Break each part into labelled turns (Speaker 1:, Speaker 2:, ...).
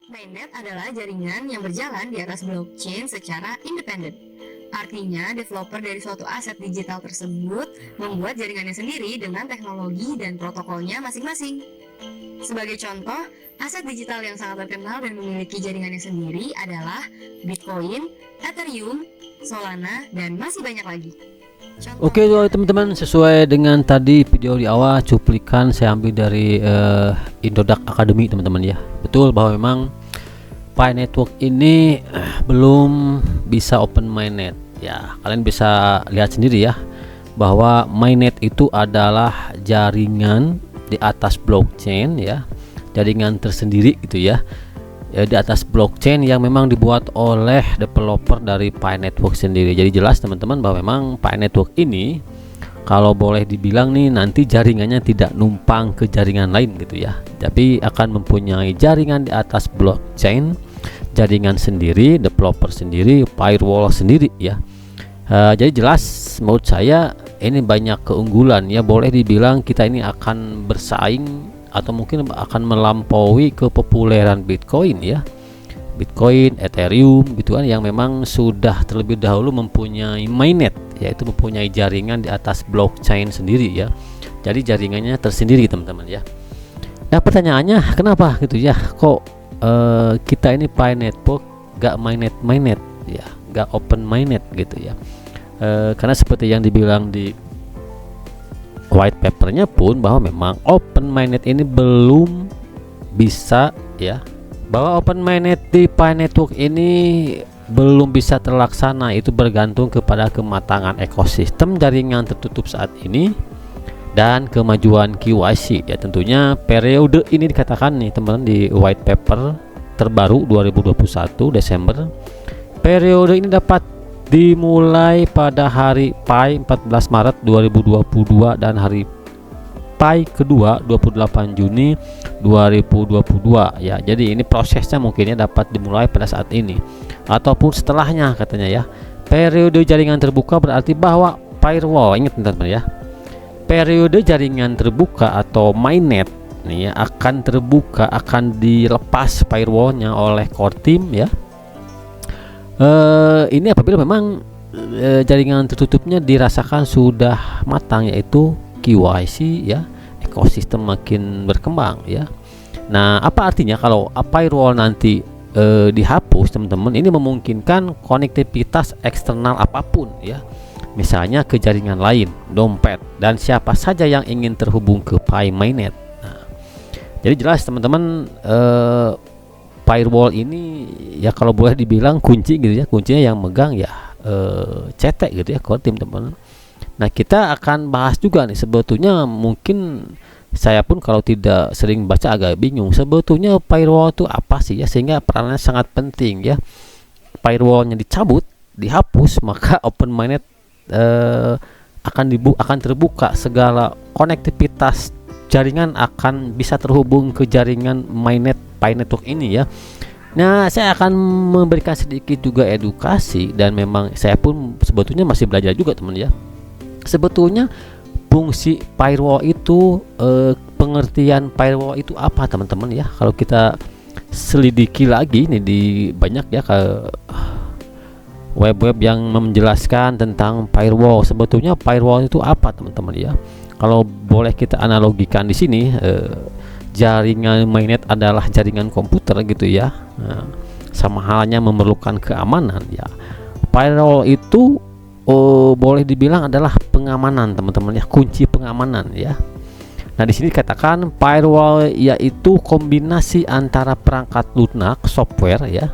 Speaker 1: Mainnet adalah jaringan yang berjalan di atas blockchain secara independen. Artinya, developer dari suatu aset digital tersebut membuat jaringannya sendiri dengan teknologi dan protokolnya masing-masing. Sebagai contoh, aset digital yang sangat terkenal dan memiliki jaringannya sendiri adalah Bitcoin, Ethereum, Solana, dan masih banyak lagi.
Speaker 2: Oke teman-teman, sesuai dengan tadi video di awal cuplikan saya ambil dari Indodax Academy teman-teman ya. Betul bahwa memang Pi Network ini belum bisa open mainnet ya. Kalian bisa lihat sendiri ya bahwa mainnet itu adalah jaringan di atas blockchain ya, jaringan tersendiri gitu ya, di atas blockchain yang memang dibuat oleh developer dari Pi Network sendiri. Jadi jelas teman-teman bahwa memang Pi Network ini kalau boleh dibilang nih nanti jaringannya tidak numpang ke jaringan lain gitu ya, tapi akan mempunyai jaringan di atas blockchain, jaringan sendiri, developer sendiri, firewall sendiri ya. Jadi jelas menurut saya ini banyak keunggulan ya, boleh dibilang kita ini akan bersaing atau mungkin akan melampaui kepopuleran Bitcoin ya, Bitcoin, Ethereum gitu kan, yang memang sudah terlebih dahulu mempunyai mainnet, yaitu mempunyai jaringan di atas blockchain sendiri ya. Jadi jaringannya tersendiri teman-teman ya. Nah pertanyaannya kenapa gitu ya, kok kita ini Pi Network gak mainnet ya, gak open mainnet gitu ya. Karena seperti yang dibilang di white papernya pun bahwa memang open mainnet ini belum bisa ya, bahwa open mainnet di Pi Network ini belum bisa terlaksana. Itu bergantung kepada kematangan ekosistem jaringan tertutup saat ini dan kemajuan KYC ya. Tentunya periode ini dikatakan nih teman-teman di white paper terbaru 2021 Desember, periode ini dapat dimulai pada hari Pi 14 Maret 2022 dan hari Pi kedua 28 Juni 2022 ya. Jadi ini prosesnya mungkinnya dapat dimulai pada saat ini ataupun setelahnya katanya ya. Periode jaringan terbuka berarti bahwa firewall, ingat teman-teman ya, periode jaringan terbuka atau mainnet nih ya, akan terbuka, akan dilepas firewallnya oleh core team ya. Ini apabila memang jaringan tertutupnya dirasakan sudah matang, yaitu KYC ya, ekosistem makin berkembang ya. Nah apa artinya kalau firewall nanti dihapus teman-teman? Ini memungkinkan konektivitas eksternal apapun ya, misalnya ke jaringan lain, dompet, dan siapa saja yang ingin terhubung ke Pi mainnet. Nah, jadi jelas teman-teman, firewall ini ya kalau boleh dibilang kunci gitu ya, kuncinya yang megang ya CT gitu ya, core team teman. Nah kita akan bahas juga nih, sebetulnya mungkin saya pun kalau tidak sering baca agak bingung sebetulnya firewall itu apa sih ya, sehingga perannya sangat penting ya. Firewallnya dicabut, dihapus, maka open mainnet akan terbuka, segala konektivitas jaringan akan bisa terhubung ke jaringan mainnet Pi Network ini ya. Nah saya akan memberikan sedikit juga edukasi, dan memang saya pun sebetulnya masih belajar juga teman ya. Sebetulnya fungsi firewall itu, pengertian firewall itu apa teman-teman ya. Kalau kita selidiki lagi nih di banyak ya ke web-web yang menjelaskan tentang firewall, sebetulnya firewall itu apa teman-teman ya. Kalau boleh kita analogikan di sini, jaringan mainnet adalah jaringan komputer gitu ya. Nah, sama halnya memerlukan keamanan ya. Firewall itu boleh dibilang adalah pengamanan teman-teman ya, kunci pengamanan ya. Nah di sini dikatakan firewall yaitu kombinasi antara perangkat lunak software ya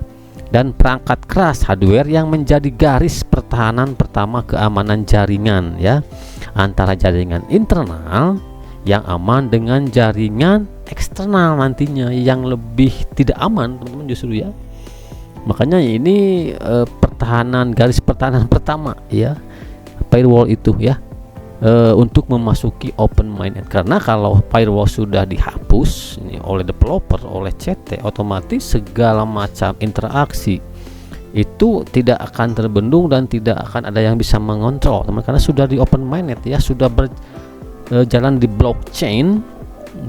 Speaker 2: dan perangkat keras hardware yang menjadi garis pertahanan pertama keamanan jaringan ya, antara jaringan internal yang aman dengan jaringan eksternal nantinya yang lebih tidak aman teman-teman justru ya. Makanya ini pertahanan, garis pertahanan pertama ya, firewall itu ya, untuk memasuki open mainnet. Karena kalau firewall sudah dihapus ini oleh developer, oleh CT, otomatis segala macam interaksi itu tidak akan terbendung dan tidak akan ada yang bisa mengontrol teman, karena sudah di open mainnet ya, sudah berjalan di blockchain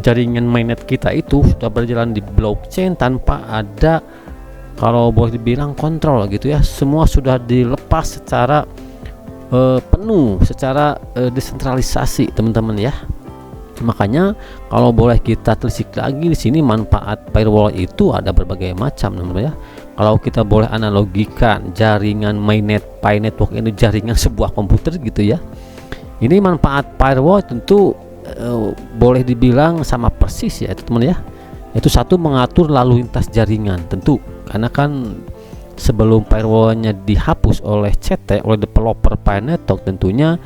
Speaker 2: jaringan mainnet kita itu sudah berjalan di blockchain tanpa ada, kalau boleh dibilang, kontrol gitu ya. Semua sudah dilepas secara penuh, secara desentralisasi teman-teman ya. Makanya kalau boleh kita telisik lagi di sini, manfaat firewall itu ada berbagai macam teman-teman ya. Kalau kita boleh analogikan jaringan mainnet Pi Network ini jaringan sebuah komputer gitu ya. Ini manfaat firewall tentu boleh dibilang sama persis ya itu teman ya. Itu satu, mengatur lalu lintas jaringan tentu, karena kan sebelum firewallnya dihapus oleh CT, oleh developer Pi Network, tentunya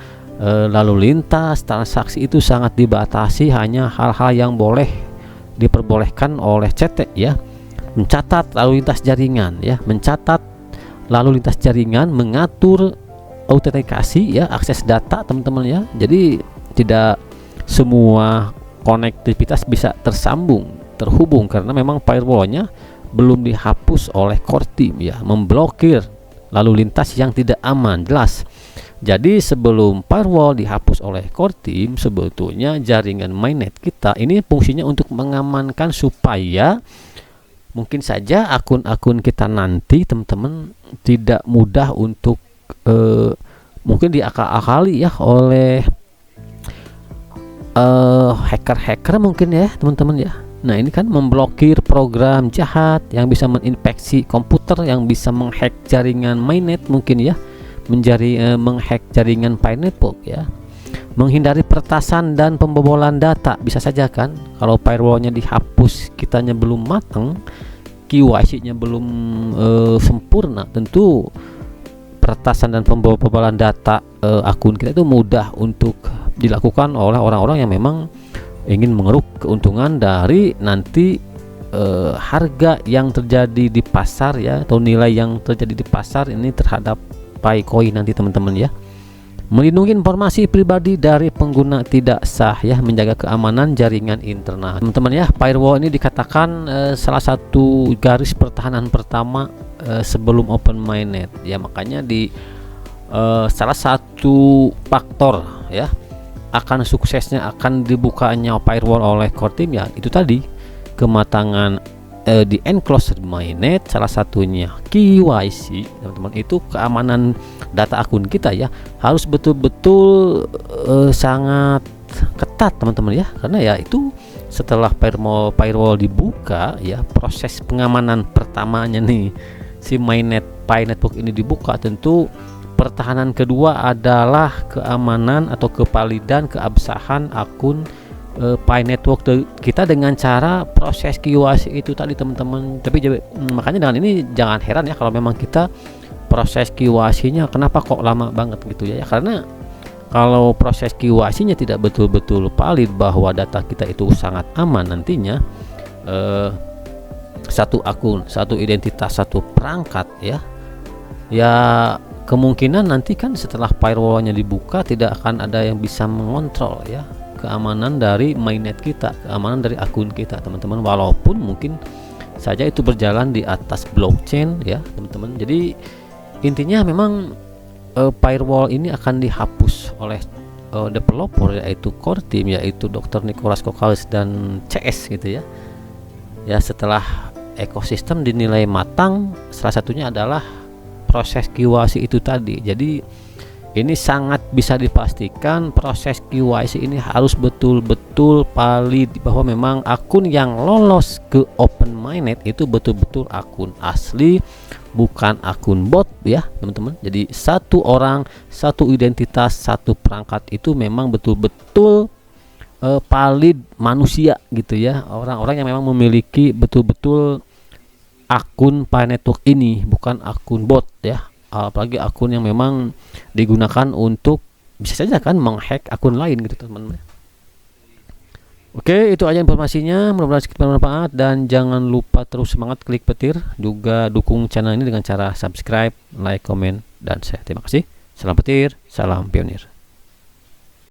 Speaker 2: lalu lintas transaksi itu sangat dibatasi, hanya hal-hal yang boleh diperbolehkan oleh CT ya. Mencatat lalu lintas jaringan ya, mencatat lalu lintas jaringan, mengatur autentikasi ya, akses data teman-teman ya. Jadi tidak semua konektivitas bisa terhubung karena memang firewallnya belum dihapus oleh core team ya, memblokir lalu lintas yang tidak aman, jelas. Jadi sebelum firewall dihapus oleh core team, sebetulnya jaringan mainnet kita ini fungsinya untuk mengamankan supaya mungkin saja akun-akun kita nanti teman-teman tidak mudah untuk mungkin diakal-akali ya oleh hacker-hacker mungkin ya teman-teman ya. Nah ini kan memblokir program jahat yang bisa menginfeksi komputer, yang bisa menghack jaringan mainnet mungkin ya, menghack jaringan Pi Network ya, menghindari peretasan dan pembobolan data. Bisa saja kan kalau firewallnya dihapus, kitanya belum matang, KYC-nya belum sempurna, tentu peretasan dan pembobolan data akun kita itu mudah untuk dilakukan oleh orang-orang yang memang ingin mengeruk keuntungan dari nanti harga yang terjadi di pasar ya, atau nilai yang terjadi di pasar ini terhadap Picoin nanti teman-teman ya. Melindungi informasi pribadi dari pengguna tidak sah ya, menjaga keamanan jaringan internal teman-teman ya. Firewall ini dikatakan salah satu garis pertahanan pertama sebelum open mainnet ya. Makanya di salah satu faktor ya akan suksesnya, akan dibukanya firewall oleh core team ya, itu tadi kematangan di enclosed mainnet, salah satunya KYC teman-teman. Itu keamanan data akun kita ya harus betul-betul sangat ketat teman-teman ya, karena ya itu setelah firewall dibuka ya, proses pengamanan pertamanya nih si mainnet Pi Network ini dibuka, tentu pertahanan kedua adalah keamanan atau kevalidan, keabsahan akun Pi Network kita dengan cara proses KYC itu tadi teman-teman. Tapi makanya dengan ini jangan heran ya kalau memang kita proses KYC-nya kenapa kok lama banget gitu ya, karena kalau proses KYC-nya tidak betul-betul valid bahwa data kita itu sangat aman, nantinya satu akun, satu identitas, satu perangkat ya kemungkinan nanti kan setelah firewall-nya dibuka tidak akan ada yang bisa mengontrol ya keamanan dari mainnet kita, keamanan dari akun kita teman-teman, walaupun mungkin saja itu berjalan di atas blockchain ya teman-teman. Jadi intinya memang firewall ini akan dihapus oleh developer, yaitu core team, yaitu Dr. Nicholas Kokalis dan CS gitu ya. Ya setelah ekosistem dinilai matang, salah satunya adalah proses KYC itu tadi. Jadi ini sangat bisa dipastikan proses KYC ini harus betul-betul valid, bahwa memang akun yang lolos ke open mainnet itu betul-betul akun asli, bukan akun bot ya teman-teman. Jadi satu orang, satu identitas, satu perangkat itu memang betul-betul valid manusia gitu ya, orang-orang yang memang memiliki betul-betul akun Pi Network ini, bukan akun bot ya. Apalagi akun yang memang digunakan untuk bisa saja kan menghack akun lain gitu teman-teman. Oke, itu aja informasinya, mudah-mudahan sedikit bermanfaat, dan jangan lupa terus semangat klik petir, juga dukung channel ini dengan cara subscribe, like, komen, dan share. Terima kasih. Salam petir, salam pionir.